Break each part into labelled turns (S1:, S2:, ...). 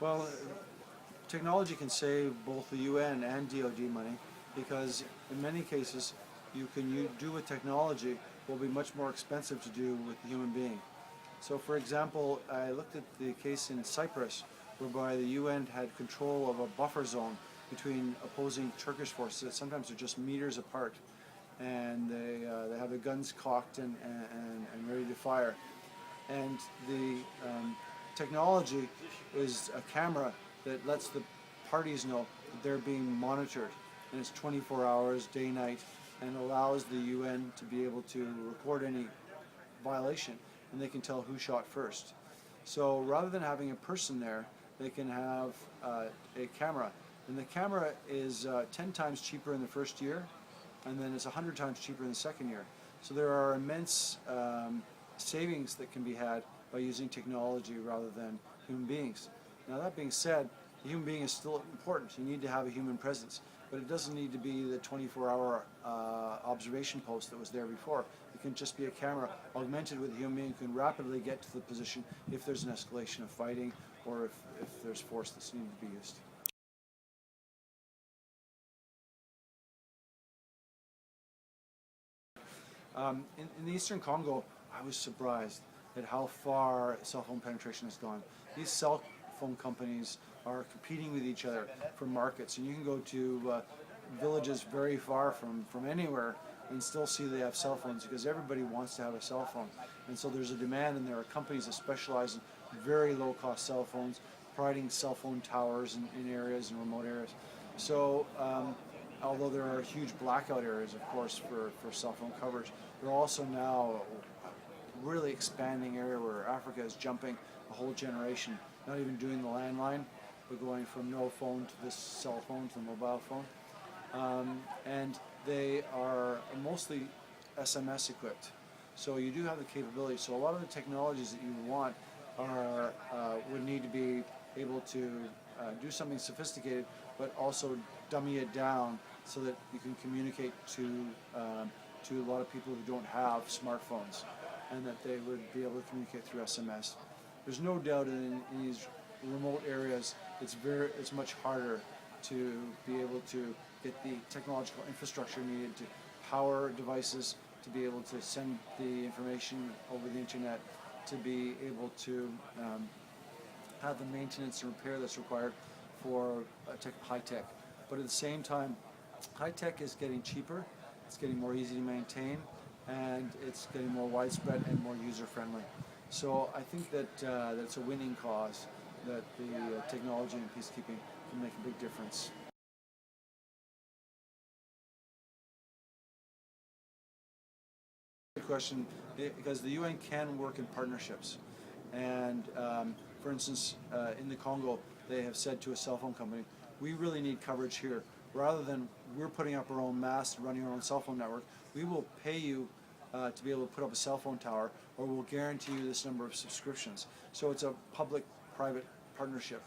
S1: Well, technology can save both the UN and DoD money because in many cases you can do with technology will be much more expensive to do with the human being. So for example, I looked at the case in Cyprus whereby the UN had control of a buffer zone between opposing Turkish forces that sometimes are just meters apart, and they have their guns cocked and ready to fire. And the technology is a camera that lets the parties know that they're being monitored, and it's 24 hours, day, night, and allows the UN to be able to record any violation, and they can tell who shot first. So rather than having a person there, they can have a camera, and the camera is 10 times cheaper in the first year, and then it's 100 times cheaper in the second year. So there are immense savings that can be had by using technology rather than human beings. Now that being said, the human being is still important. You need to have a human presence, but it doesn't need to be the 24-hour observation post that was there before. It can just be a camera augmented with a human being who can rapidly get to the position if there's an escalation of fighting or if there's force that's needed to be used. In the Eastern Congo, I was surprised at how far cell phone penetration has gone. These cell phone companies are competing with each other for markets, and you can go to villages very far from anywhere and still see they have cell phones because everybody wants to have a cell phone. And so there's a demand, and there are companies that specialize in very low-cost cell phones, providing cell phone towers in areas and remote areas. So although there are huge blackout areas, of course, for cell phone coverage, there are also now a really expanding area where Africa is jumping a whole generation, not even doing the landline, but going from no phone to this cell phone to the mobile phone. And they are mostly SMS equipped. So you do have the capability. So a lot of the technologies that you want are would need to be able to do something sophisticated, but also dummy it down so that you can communicate to a lot of people who don't have smartphones, and that they would be able to communicate through SMS. There's no doubt in these remote areas it's much harder to be able to get the technological infrastructure needed to power devices, to be able to send the information over the internet, to be able to have the maintenance and repair that's required for high tech. But at the same time, high tech is getting cheaper, it's getting more easy to maintain, and it's getting more widespread and more user friendly. So I think that that's a winning cause, that the technology and peacekeeping can make a big difference. Good question, because the UN can work in partnerships, and for instance, in the Congo, they have said to a cell phone company, we really need coverage here. Rather than we're putting up our own mast and running our own cell phone network, we will pay you to be able to put up a cell phone tower, or we'll guarantee you this number of subscriptions. So it's a public-private partnership,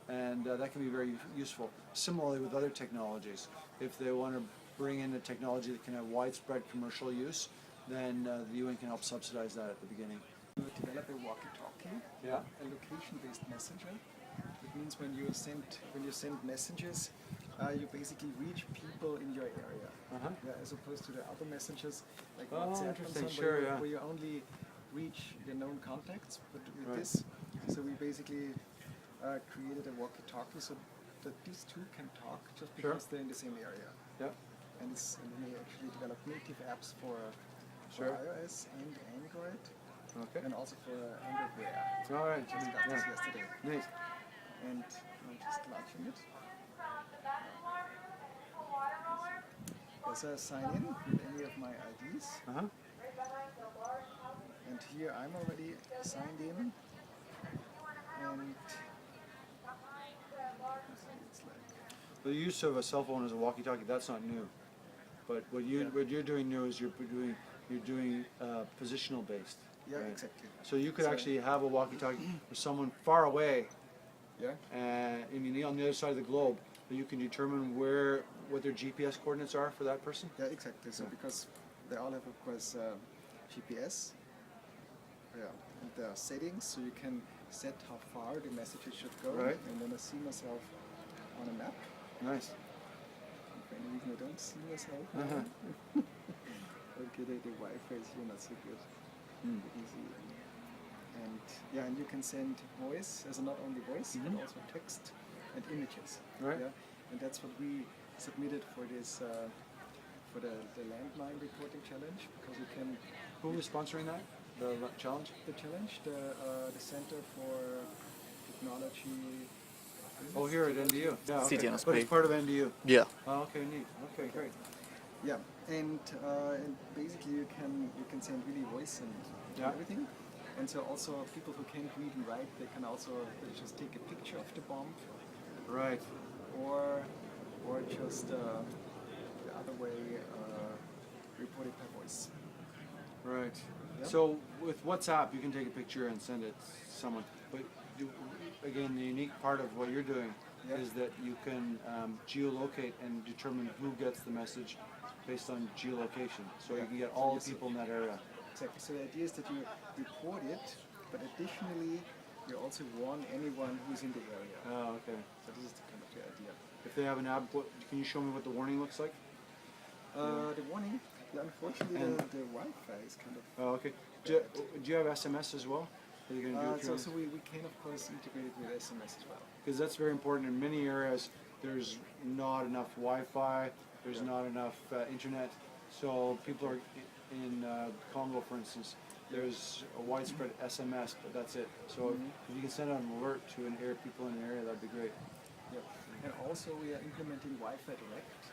S1: and that can be very useful. Similarly with other technologies, if they want to bring in a technology that can have widespread commercial use, then the UN can help subsidize that at the beginning.
S2: You develop a walkie-talkie,
S1: Yeah.
S2: a location-based messenger. It means when you send messages, you basically reach people in your area, as opposed to the other messengers like WhatsApp and so on,
S1: sure,
S2: where you only reach the known contacts. But with this, so we basically created a walkie-talkie so that these two can talk just because they're in the same area.
S1: Yeah.
S2: And we actually developed native apps for iOS and Android, and also for Android Wear.
S1: All right.
S2: Just got this yesterday.
S1: Nice.
S2: And I'm just launching it. So I sign in with any of my IDs. And here I'm already signed in. And it's like
S1: The use of a cell phone as a walkie-talkie, that's not new. But what you're doing new is you're doing positional based.
S2: yeah,
S1: right?
S2: exactly.
S1: So you could actually have a walkie-talkie with someone far away,
S2: Yeah.
S1: I mean on the other side of the globe, but you can determine what their GPS coordinates are for that person.
S2: Yeah, exactly. So because they all have, of course, GPS. Yeah, and there are settings, so you can set how far the messages should go,
S1: Right.
S2: and then I see myself on a map.
S1: Nice.
S2: For any reason I don't see myself. Okay, the Wi-Fi is here not so good. Easy. And yeah, and you can send voice, as not only voice, but also text and images.
S1: Right.
S2: Yeah, and that's what we submitted for this for the landmine reporting challenge, because you can.
S1: Who was sponsoring that? The challenge?
S2: The challenge, the Center for Technology.
S1: Oh, here at NDU. Yeah, okay.
S3: CTNSP.
S1: But it's part of NDU.
S3: Yeah.
S1: Oh, okay, neat. Okay, great.
S2: Yeah, and basically you can send really voice and
S1: Yeah.
S2: everything, and so also people who can't read and write, they can also just take a picture of the bomb,
S1: Right.
S2: or just the other way, report it by voice.
S1: Right.
S2: Yeah.
S1: So with WhatsApp, you can take a picture and send it to someone. But again, the unique part of what you're doing
S2: Yeah.
S1: is that you can geolocate and determine who gets the message based on geolocation. So
S2: Yeah.
S1: you can get
S2: So
S1: all
S2: yes,
S1: the people in that area.
S2: Exactly. So the idea is that you report it, but additionally you also warn anyone who's in the area.
S1: Oh, okay.
S2: So this is the kind of the idea.
S1: If they have an app, can you show me what the warning looks like?
S2: The warning, yeah, unfortunately
S1: And-
S2: the Wi-Fi is kind of.
S1: Oh, okay. Do you have SMS as well? Are you going to do it
S2: So we can of course integrate it with SMS as well.
S1: Because that's very important. In many areas, there's not enough Wi-Fi, there's not enough internet. So people are in Congo, for instance, there's a widespread SMS, but that's it. So if you can send out an alert to people in an area, that'd be great.
S2: Yep. And also we are implementing Wi-Fi direct.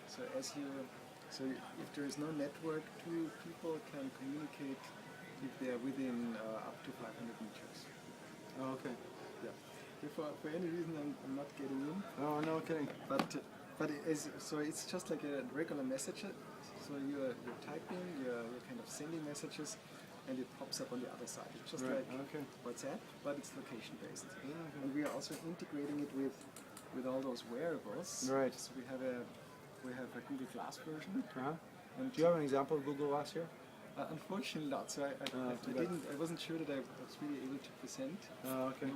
S2: So if there is no network, two people can communicate if they are within up to 500 meters.
S1: Oh, okay.
S2: Yeah. If for any reason I'm not getting in,
S1: Oh, no kidding.
S2: but it's just like a regular message. So you're typing, you're kind of sending messages, and it pops up on the other side. It's just
S1: Right,
S2: like
S1: okay.
S2: WhatsApp, but it's location based.
S1: Yeah, okay.
S2: And we are also integrating it with all those wearables.
S1: Right.
S2: So we have a Google Glass version.
S1: Uh-huh.
S2: And
S1: Do you have an example of Google Glass here?
S2: unfortunately not. So
S1: too bad.
S2: I wasn't sure that I was really able to present.
S1: Oh, okay.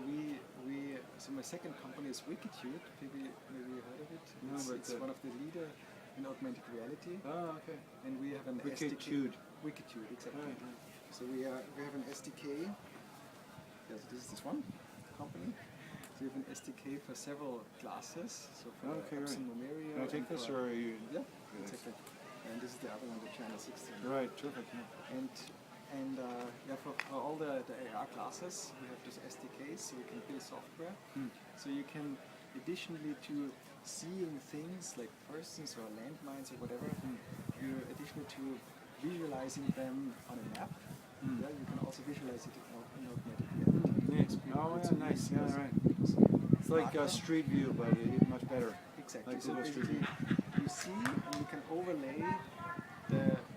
S2: So my second company is Wikitude. Maybe you heard of it.
S1: No, but,
S2: It's one of the leader in augmented reality.
S1: Oh, okay.
S2: And we have an
S1: Wikitude.
S2: SDK. Wikitude, exactly.
S1: Right, right.
S2: So we have an SDK. Yes, this is this one company. So we have an SDK for several classes. So for
S1: Okay, right.
S2: Epson Numerio.
S1: Can I take
S2: and
S1: this,
S2: for-
S1: or are you?
S2: Yeah, exactly. And this is the other one, the China 16.
S1: Right, terrific. Yeah.
S2: And for all the AR classes, we have those SDKs, so we can build software. So you can, additionally to seeing things like persons or landmines or whatever, you additionally to visualizing them on a map, yeah, you can also visualize it in augmented reality.
S1: Neat. Oh, yeah, nice. Yeah, right. It's like Street View, but much better.
S2: Exactly.
S1: Like
S2: So
S1: Google Street
S2: basically,
S1: View.
S2: you see and you can overlay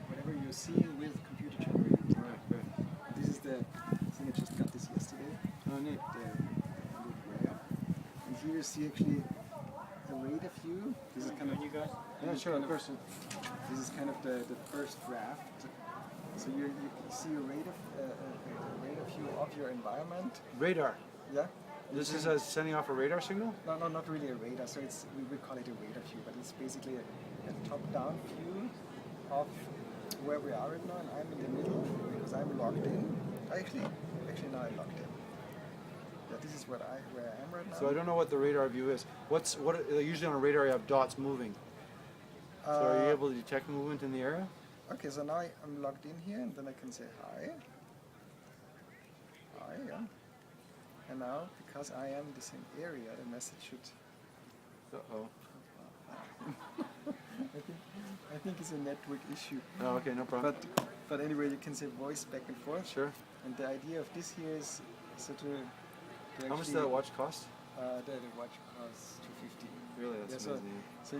S2: whatever you're seeing with computer generated.
S1: Right, right.
S2: This is the thing. I just got this yesterday.
S1: Oh, neat.
S2: And here you see actually a radar view. This is kind of
S1: Yeah, sure, of course.
S2: This is kind of the first draft. So you see a radar view of your environment.
S1: Radar.
S2: Yeah.
S1: This is sending off a radar signal?
S2: No, not really a radar. So we call it a radar view, but it's basically a top-down view of where we are right now, and I'm in the middle because I'm logged in. Actually now I'm logged in. Yeah, this is where I am right now.
S1: So I don't know what the radar view is. Usually on a radar you have dots moving. So are you able to detect movement in the area?
S2: Okay, so now I'm logged in here, and then I can say hi. Hi, yeah. And now, because I am in the same area, the message should.
S1: Uh-oh.
S2: I think it's a network issue.
S1: Oh, okay, no problem.
S2: But anyway, you can say voice back and forth.
S1: Sure.
S2: And the idea of this here is so to
S1: How much does that watch cost?
S2: The watch costs $250.
S1: Really, that's
S2: Yeah,
S1: amazing.
S2: so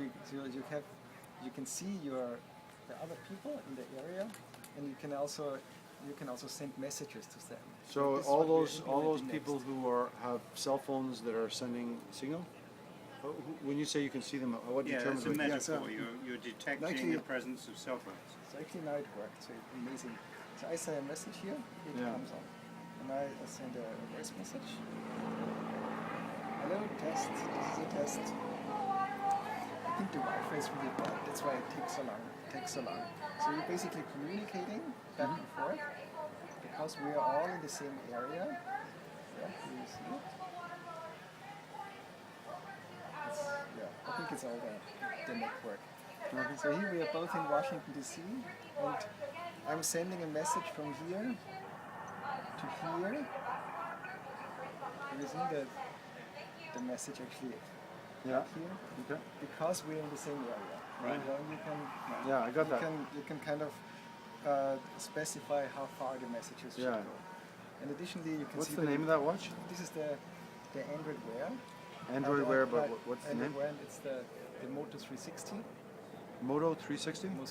S2: you can see the other people in the area, and you can also send messages to them.
S1: So
S2: this is
S1: all
S2: what we're
S1: those
S2: implementing
S1: people
S2: next.
S1: who have cell phones that are sending signal. When you say you can see them, what
S4: Yeah,
S1: determines
S4: that's a
S1: what?
S4: metaphor.
S2: Yeah,
S4: You're detecting
S2: Actually-
S4: the presence of cell phones.
S2: So actually now it worked. So it's amazing. So I say a message here, it
S1: Yeah.
S2: comes on, and now I send a voice message. Hello, test. This is a test. I think the Wi-Fi is really bad. That's why it takes so long. So you're basically communicating back and forth because we are all in the same area. Yeah, can you see it? I think it's all the network. So here we are both in Washington DC, and I'm sending a message from here to here. You see the message actually
S1: Yeah.
S2: here?
S1: Okay.
S2: Because we're in the same area.
S1: Right.
S2: You can,
S1: Yeah, I got that.
S2: You can kind of specify how far the messages should
S1: Yeah.
S2: go. And additionally, you can
S1: What's
S2: see
S1: the name of that watch?
S2: This is the Android Wear.
S1: Android Wear, but what's the
S2: Android
S1: name?
S2: Wear, it's the Moto 360.
S1: Moto 360?
S2: Moto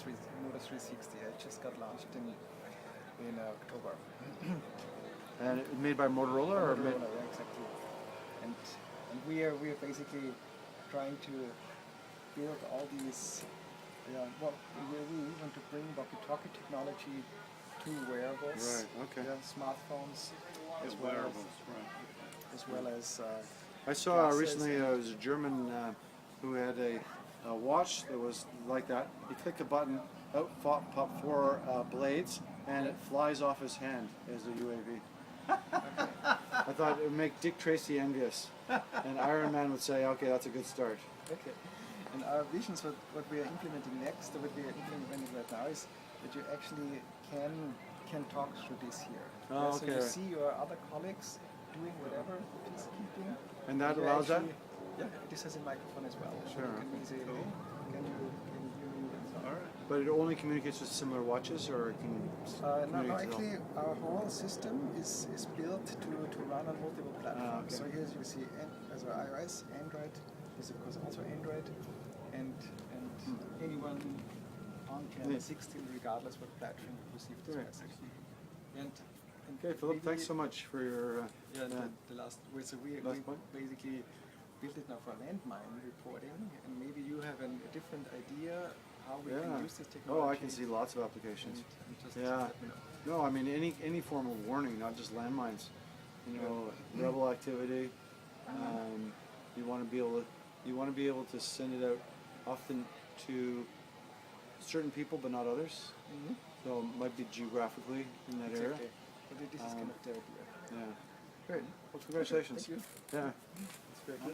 S2: 360. It just got launched in October.
S1: And it made by Motorola or made?
S2: Motorola, yeah, exactly. And we are basically trying to build all these. Well, we want to bring walkie-talkie technology to wearables.
S1: Right. Okay.
S2: Yeah, smartphones. As well as.
S1: I saw
S2: glasses
S1: recently
S2: and-
S1: there was a German who had a watch that was like that. He clicked a button, out pop four blades, and it flies off his hand as a UAV. I thought it would make Dick Tracy envious, and Iron Man would say, "Okay, that's a good start."
S2: Okay. And our visions, what we are implementing next, or what we are implementing right now, is that you actually can talk through this here.
S1: Oh,
S2: So
S1: okay.
S2: you see your other colleagues doing whatever, peacekeeping.
S1: And that
S2: you
S1: allows that?
S2: actually- Yeah, this has a microphone as well.
S1: Sure.
S2: So you can say, hey, can you hear me?
S3: All right.
S1: But it only communicates with similar watches, or it can
S2: No,
S1: communicate to
S2: actually, our whole system is built to run on multiple platforms.
S1: okay.
S2: So here you see as iOS, Android, is of course also Android, and anyone on channel 16, regardless what platform you receive this
S1: Great.
S2: message. And
S1: Okay, Philip,
S2: maybe-
S1: thanks so much for your.
S2: the last way. So we
S1: Last point?
S2: basically built it now for landmine reporting, and maybe you have a different idea how we can use this technology.
S1: Oh, I can see lots of applications.
S2: And just
S1: Yeah.
S2: let me know.
S1: No, I mean any form of warning, not just landmines. You know, rebel activity. You want to be able to send it out often to certain people, but not others.
S2: Mhm.
S1: So it might be geographically in that area.
S2: Exactly. But this is kind of the idea.
S1: Yeah.
S2: Great.
S1: Well, congratulations.
S2: Thank you.
S1: Yeah.
S2: It's very good.